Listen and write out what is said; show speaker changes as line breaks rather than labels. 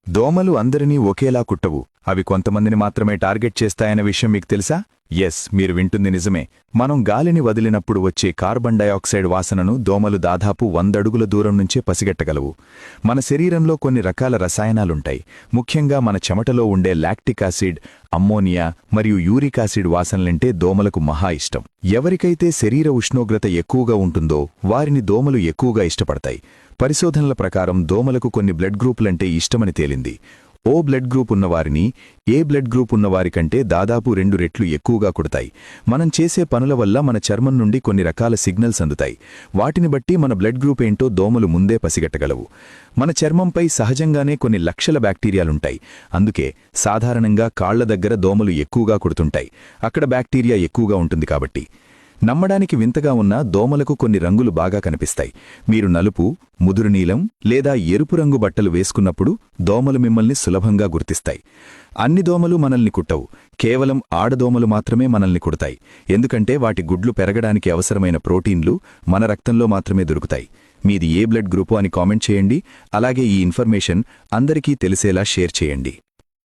దోమలు అందరినీ ఒకేలా కుట్టవు. అవి కొంతమందిని మాత్రమే టార్గెట్ చేస్తాయన్న విషయం మీకు తెలుసా? ఎస్, మీరు వింటుంది నిజమే. మనం గాలిని వదిలినప్పుడు వచ్చే కార్బన్ డయాక్సైడ్ వాసనను దోమలు దాదాపు 100 అడుగుల దూరం నుంచే పసిగట్టగలవు. మన శరీరంలో కొన్ని రకాల రసాయనాలుంటాయి. ముఖ్యంగా మన చెమటలో ఉండే లాక్టిక్ యాసిడ్, అమ్మోనియా మరియు యూరిక్ యాసిడ్ వాసనలంటే దోమలకు మహా ఇష్టం. ఎవరికైతే శరీర ఉష్ణోగ్రత ఎక్కువగా ఉంటుందో వారిని దోమలు ఎక్కువగా ఇష్టపడతాయి. పరిశోధనల ప్రకారం దోమలకు కొన్ని బ్లడ్ గ్రూపులంటే ఇష్టమని తేలింది. ఓ బ్లడ్ గ్రూప్ ఉన్నవారిని ఏ బ్లడ్ గ్రూప్ ఉన్నవారికంటే దాదాపు 2 రెట్లు ఎక్కువగా కుడతాయి. మనం చేసే పనుల వల్ల మన చర్మం నుండి కొన్ని రకాల సిగ్నల్స్ అందుతాయి. వాటిని బట్టి మన బ్లడ్ గ్రూప్ ఏంటో దోమలు ముందే పసిగట్టగలవు. మన చర్మంపై సహజంగానే కొన్ని లక్షల బ్యాక్టీరియాలుంటాయి. అందుకే సాధారణంగా కాళ్ల దగ్గర దోమలు ఎక్కువగా కుడుతుంటాయి. అక్కడ బ్యాక్టీరియా ఎక్కువగా ఉంటుంది కాబట్టి. నమ్మడానికి వింతగా ఉన్న దోమలకు కొన్ని రంగులు బాగా కనిపిస్తాయి. మీరు నలుపు, ముదురు నీలం లేదా ఎరుపు రంగు బట్టలు వేసుకున్నప్పుడు దోమలు మిమ్మల్ని సులభంగా గుర్తిస్తాయి. అన్ని దోమలు మనల్ని కుట్టవు. కేవలం ఆడదోమలు మాత్రమే మనల్ని కుడతాయి. ఎందుకంటే వాటి గుడ్లు పెరగడానికి అవసరమైన ప్రోటీన్లు మన రక్తంలో మాత్రమే దొరుకుతాయి. మీది ఏ బ్లడ్ గ్రూపు అని కామెంట్ చేయండి. అలాగే ఈ ఇన్ఫర్మేషన్ అందరికీ తెలిసేలా షేర్ చేయండి.